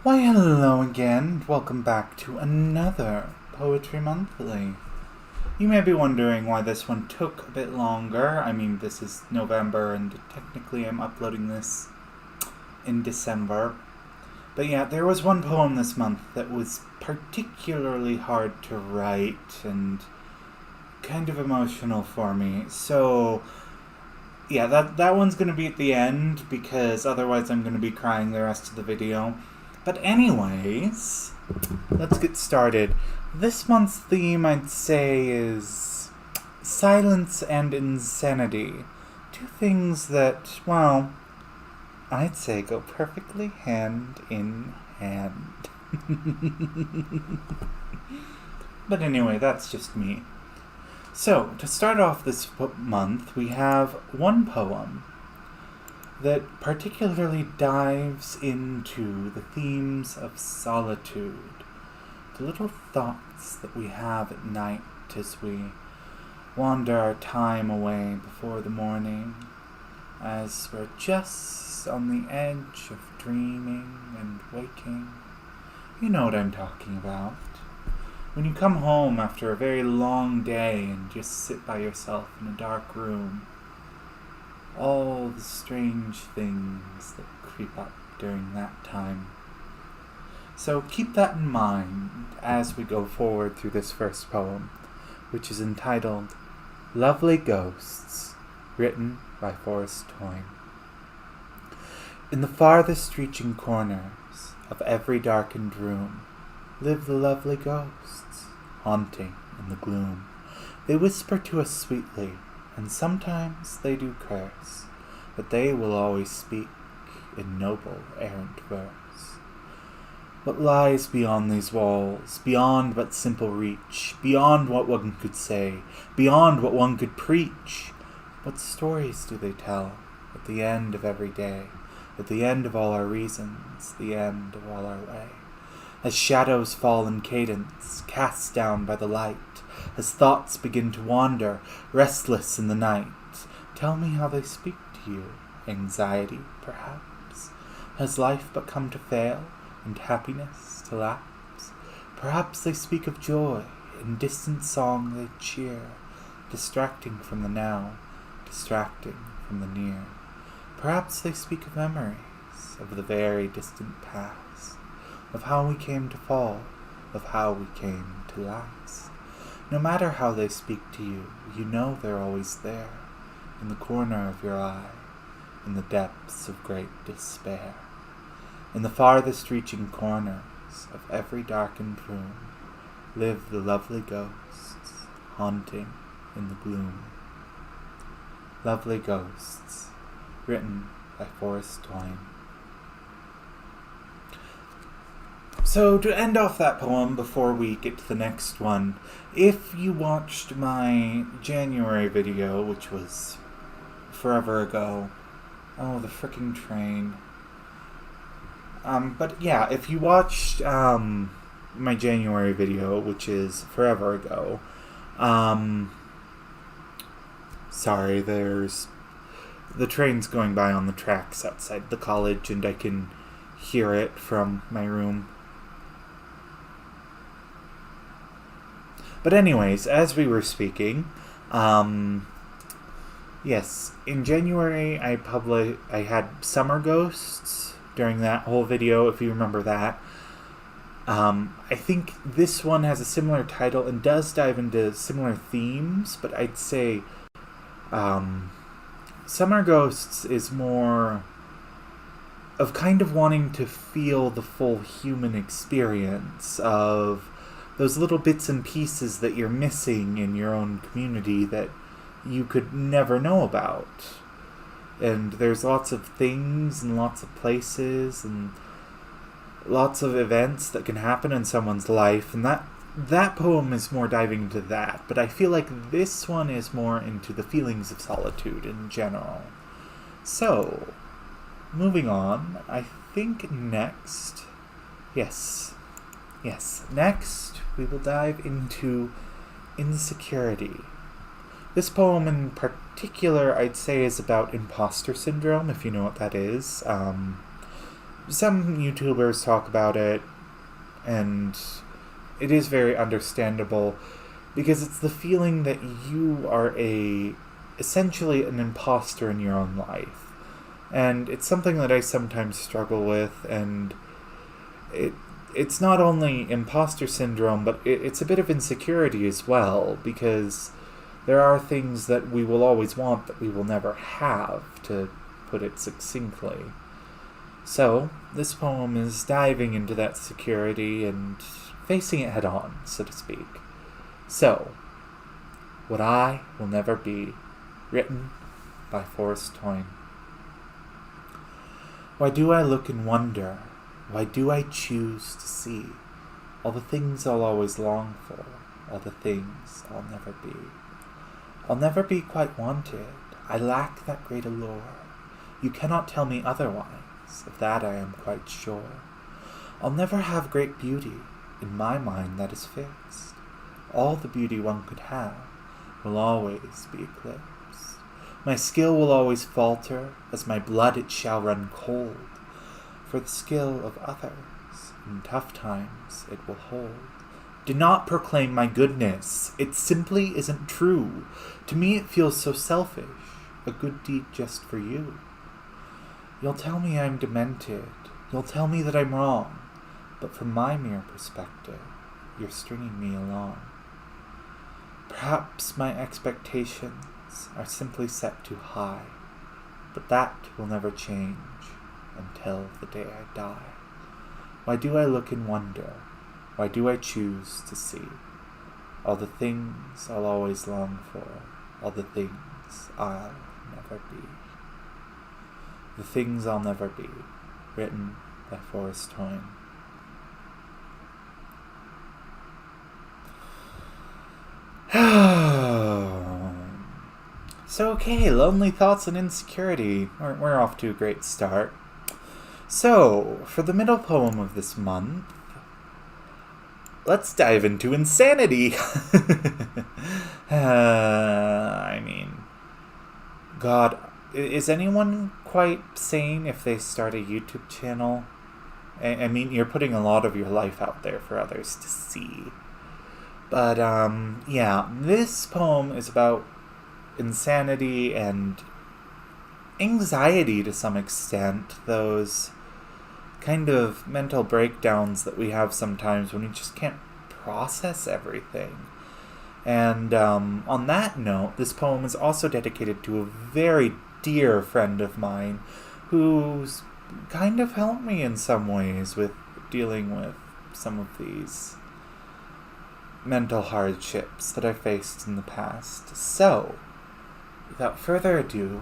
Why, hello again. Welcome back to another Poetry Monthly. You may be wondering why this one took a bit longer. I mean, this is November, and technically I'm uploading this in December. But yeah, there was one poem this month that was particularly hard to write and kind of emotional for me. So, yeah, that one's going to be at the end because otherwise I'm going to be crying the rest of the video. But anyways, let's get started. This month's theme, I'd say, is silence and insanity. Two things that, well, I'd say go perfectly hand in hand. But anyway, that's just me. So, to start off this month, we have one poem that particularly dives into the themes of solitude, the little thoughts that we have at night as we wander our time away before the morning, as we're just on the edge of dreaming and waking. You know what I'm talking about. When you come home after a very long day and just sit by yourself in a dark room, all the strange things that creep up during that time. So keep that in mind as we go forward through this first poem, which is entitled Lovely Ghosts, written by Forrest Toyne. In the farthest reaching corners of every darkened room live the lovely ghosts, haunting in the gloom. They whisper to us sweetly, and sometimes they do curse, but they will always speak in noble errant verse. What lies beyond these walls, beyond but simple reach, beyond what one could say, beyond what one could preach? What stories do they tell at the end of every day, at the end of all our reasons, the end of all our way? As shadows fall in cadence, cast down by the light, as thoughts begin to wander, restless in the night, tell me how they speak to you. Anxiety, perhaps? Has life but come to fail, and happiness to lapse? Perhaps they speak of joy, in distant song they cheer, distracting from the now, distracting from the near. Perhaps they speak of memories, of the very distant past, of how we came to fall, of how we came to last. No matter how they speak to you, you know they're always there, in the corner of your eye, in the depths of great despair. In the farthest reaching corners of every darkened room live the lovely ghosts, haunting in the gloom. Lovely Ghosts, written by Forrest Toyne. So, to end off that poem before we get to the next one, if you watched my January video, which was forever ago, oh, the frickin' train. But yeah, if you watched my January video, which is forever ago, sorry, there's the train's going by on the tracks outside the college, and I can hear it from my room. But anyways, as we were speaking, yes, in January I had Summer Ghosts during that whole video, if you remember that. I think this one has a similar title and does dive into similar themes, but I'd say Summer Ghosts is more of kind of wanting to feel the full human experience of those little bits and pieces that you're missing in your own community that you could never know about. And there's lots of things and lots of places and lots of events that can happen in someone's life, and that poem is more diving into that. But I feel like this one is more into the feelings of solitude in general. So, moving on, I think next, next we will dive into insecurity. This poem in particular, I'd say, is about imposter syndrome, if you know what that is. some YouTubers talk about it, and it is very understandable, because it's the feeling that you are essentially an imposter in your own life. And it's something that I sometimes struggle with, and it's not only imposter syndrome, but it's a bit of insecurity as well, because there are things that we will always want that we will never have, to put it succinctly. So, this poem is diving into that security and facing it head on, so to speak. So, What I Will Never Be, written by Forrest Toyne. Why do I look and wonder? Why do I choose to see all the things I'll always long for, all the things I'll never be? I'll never be quite wanted. I lack that great allure. You cannot tell me otherwise, of that I am quite sure. I'll never have great beauty, in my mind that is fixed. All the beauty one could have will always be eclipsed. My skill will always falter, as my blood it shall run cold. For the skill of others, in tough times it will hold. Do not proclaim my goodness, it simply isn't true. To me it feels so selfish, a good deed just for you. You'll tell me I'm demented, you'll tell me that I'm wrong, but from my mere perspective, you're stringing me along. Perhaps my expectations are simply set too high, but that will never change until the day I die. Why do I look and wonder? Why do I choose to see all the things I'll always long for, all the things I'll never be? The Things I'll Never Be, written by Forrest Toyne. So, okay, lonely thoughts and insecurity. We're off to a great start. So, for the middle poem of this month, let's dive into insanity. I mean, God, is anyone quite sane if they start a YouTube channel? I mean, you're putting a lot of your life out there for others to see. But, yeah, this poem is about insanity and anxiety to some extent, those kind of mental breakdowns that we have sometimes when we just can't process everything. And on that note, this poem is also dedicated to a very dear friend of mine who's kind of helped me in some ways with dealing with some of these mental hardships that I faced in the past. So, without further ado,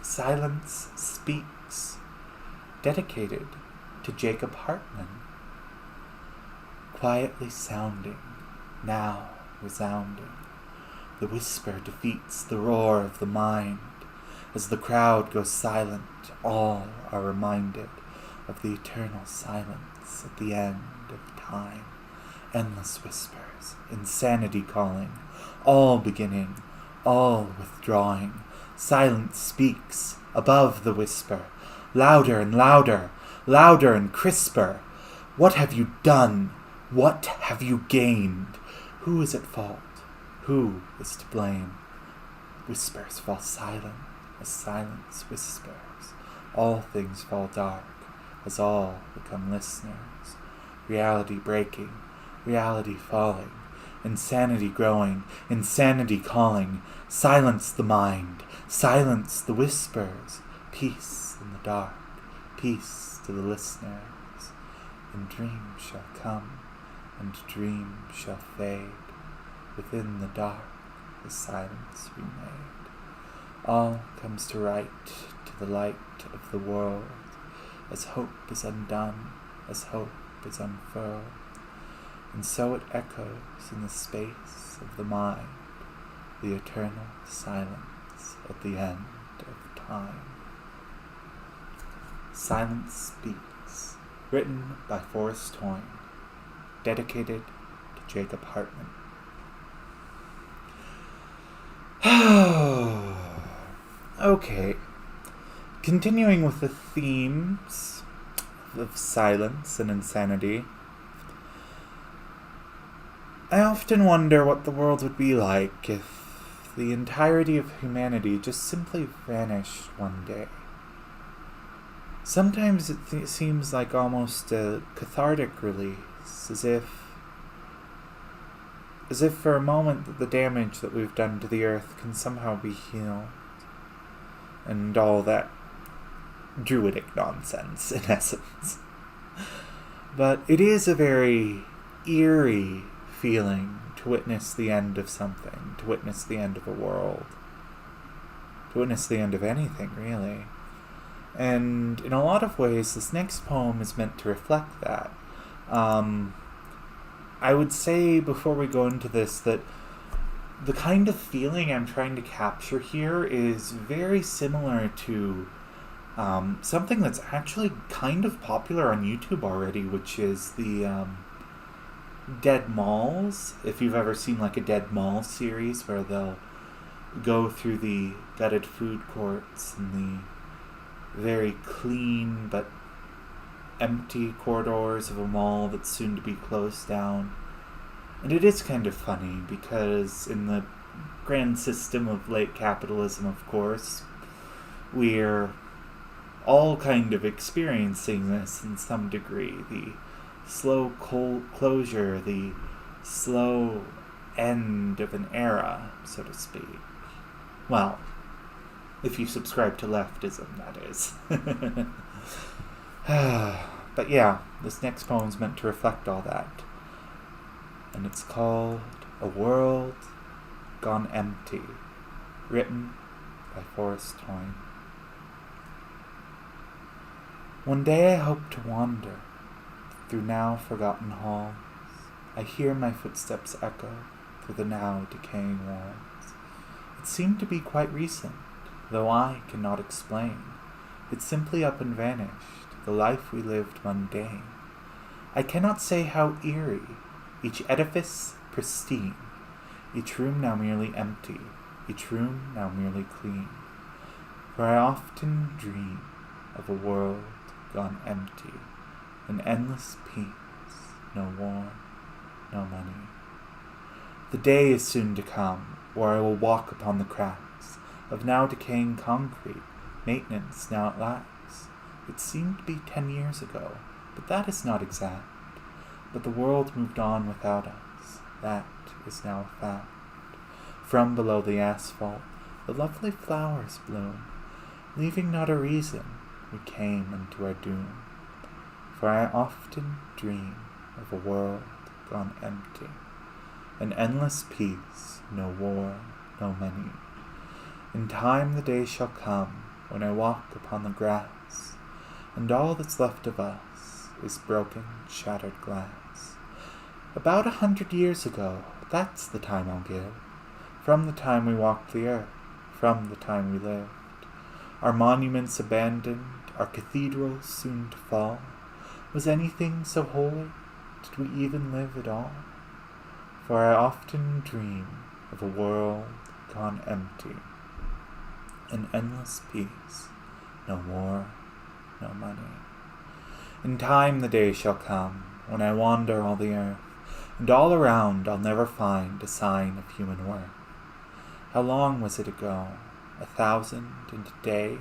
Silence Speaks, dedicated to Jacob Hartman. Quietly sounding, now resounding, the whisper defeats the roar of the mind. As the crowd goes silent, all are reminded of the eternal silence at the end of time. Endless whispers, insanity calling, all beginning, all withdrawing. Silence speaks above the whisper, louder and louder, louder and crisper. What have you done? What have you gained? Who is at fault? Who is to blame? Whispers fall silent as silence whispers. All things fall dark as all become listeners. Reality breaking, reality falling, insanity growing, insanity calling. Silence the mind, silence the whispers. Peace in the dark, peace to the listeners. And dreams shall come, and dreams shall fade. Within the dark, the silence remade. All comes to right, to the light of the world, as hope is undone, as hope is unfurled. And so it echoes in the space of the mind, the eternal silence at the end of time. Silence Speaks, written by Forrest Toyne, dedicated to Jacob Hartman. Okay, continuing with the themes, of silence and insanity. I often wonder what the world would be like if the entirety of humanity just simply vanished one day. Sometimes it seems like almost a cathartic release, as if for a moment the damage that we've done to the earth can somehow be healed. And all that druidic nonsense, in essence. But it is a very eerie feeling to witness the end of something, to witness the end of a world, to witness the end of anything, really. And in a lot of ways, this next poem is meant to reflect that. I would say, before we go into this, that the kind of feeling I'm trying to capture here is very similar to something that's actually kind of popular on YouTube already, which is the Dead Malls. If you've ever seen like a Dead Mall series where they'll go through the gutted food courts and the very clean but empty corridors of a mall that's soon to be closed down. And it is kind of funny because in the grand system of late capitalism, of course, we're all kind of experiencing this in some degree. The slow closure, the slow end of an era, so to speak. Well, if you subscribe to leftism, that is. But yeah, this next poem's meant to reflect all that. And it's called A World Gone Empty, written by Forrest Toyne. One day I hope to wander through now forgotten halls. I hear my footsteps echo through the now decaying walls. It seemed to be quite recent, though I cannot explain. It's simply up and vanished, the life we lived mundane. I cannot say how eerie, each edifice pristine, each room now merely empty, each room now merely clean. For I often dream of a world gone empty, an endless peace, no war, no money. The day is soon to come, where I will walk upon the cracks of now decaying concrete, maintenance now at lacks. It seemed to be 10 years ago, but that is not exact. But the world moved on without us, that is now a fact. From below the asphalt, the lovely flowers bloom, leaving not a reason we came into our doom. For I often dream of a world gone empty, an endless peace, no war, no money. In time the day shall come when I walk upon the grass, and all that's left of us is broken, shattered glass. About 100 years ago, that's the time I'll give, from the time we walked the earth, from the time we lived. Our monuments abandoned, our cathedrals soon to fall. Was anything so holy? Did we even live at all? For I often dream of a world gone empty, an endless peace, no war, no money. In time the day shall come when I wander all the earth, and all around I'll never find a sign of human worth. How long was it ago, 1,000 and a day,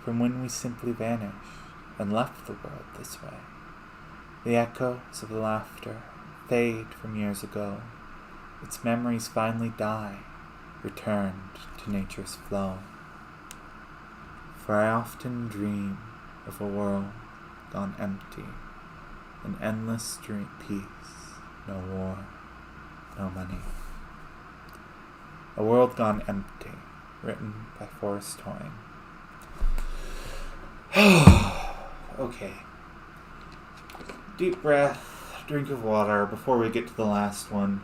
from when we simply vanished and left the world this way? The echoes of the laughter fade from years ago, its memories finally die, returned to nature's flow. For I often dream of a world gone empty, an endless peace, no war, no money. A World Gone Empty, written by Forrest Toyne. Okay. Deep breath, drink of water before we get to the last one.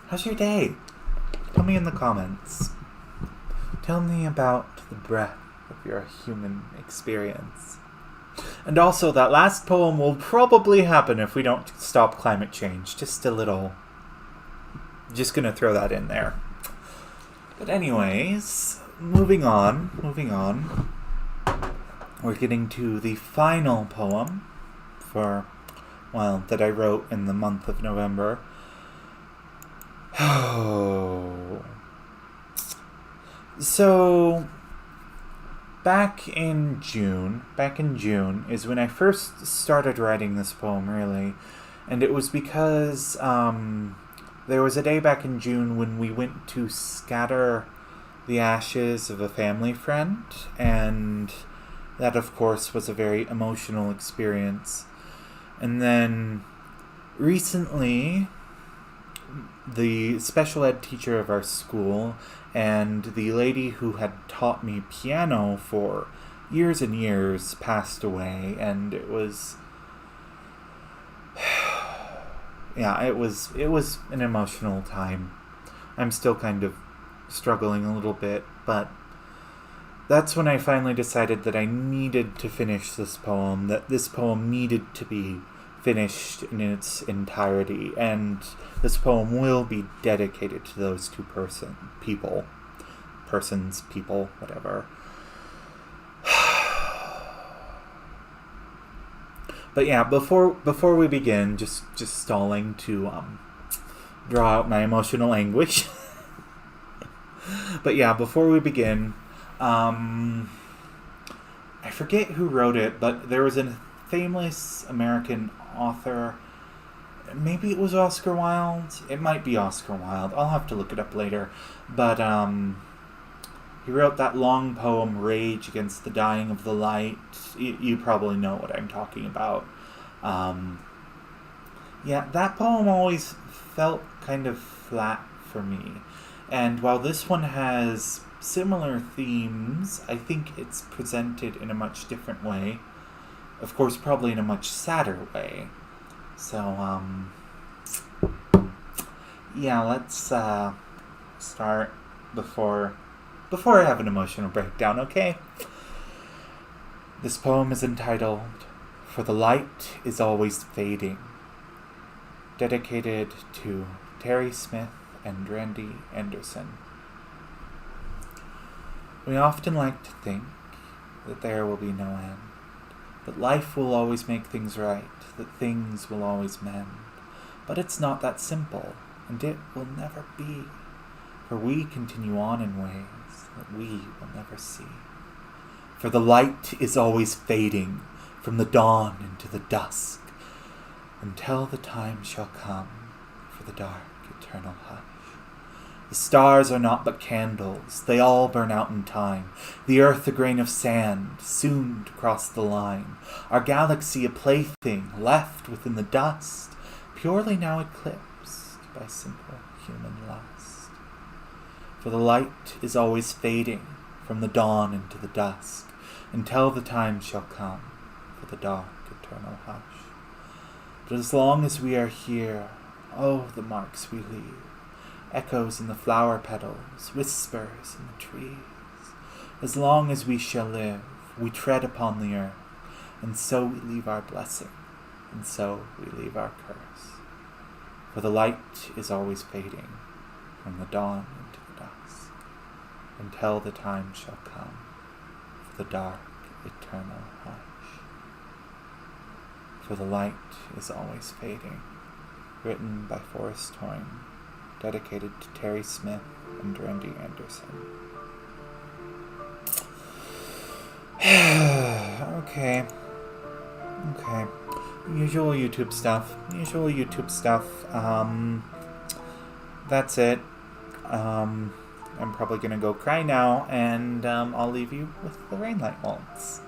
How's your day? Tell me in the comments. Tell me about the breath of your human experience. And also, that last poem will probably happen if we don't stop climate change. Just a little... Just gonna throw that in there. But anyways, moving on. We're getting to the final poem that I wrote in the month of November. So, back in June is when I first started writing this poem, really. And it was because there was a day back in June when we went to scatter the ashes of a family friend, and that, of course, was a very emotional experience. And then recently, the special ed teacher of our school and the lady who had taught me piano for years and years passed away, and it was it was an emotional time. I'm still kind of struggling a little bit, but that's when I finally decided that I needed to finish this poem, that this poem needed to be finished in its entirety, and this poem will be dedicated to those two people, whatever. But yeah, before we begin, just stalling to draw out my emotional anguish. But yeah, before we begin, I forget who wrote it, but there was a famous American author. Maybe it was Oscar Wilde. It might be Oscar Wilde. I'll have to look it up later. But he wrote that long poem, Rage Against the Dying of the Light. You probably know what I'm talking about. That poem always felt kind of flat for me. And while this one has similar themes, I think it's presented in a much different way. Of course, probably in a much sadder way. So, let's start before I have an emotional breakdown, okay? This poem is entitled, For the Light is Always Fading, dedicated to Terry Smith and Randy Anderson. We often like to think that there will be no end, that life will always make things right, that things will always mend. But it's not that simple, and it will never be, for we continue on in ways that we will never see. For the light is always fading, from the dawn into the dusk, until the time shall come for the dark eternal hush. The stars are naught but candles, they all burn out in time. The earth a grain of sand, soon to cross the line. Our galaxy a plaything, left within the dust, purely now eclipsed by simple human lust. For the light is always fading, from the dawn into the dusk, until the time shall come for the dark eternal hush. But as long as we are here, oh, the marks we leave, echoes in the flower petals, whispers in the trees. As long as we shall live, we tread upon the earth, and so we leave our blessing, and so we leave our curse. For the light is always fading, from the dawn into the dusk, until the time shall come for the dark eternal hush. For the light is always fading, written by Forrest Toyne, dedicated to Terry Smith and Randy Anderson. Okay. Usual YouTube stuff. That's it. I'm probably gonna go cry now, and I'll leave you with the Rainlight Waltz.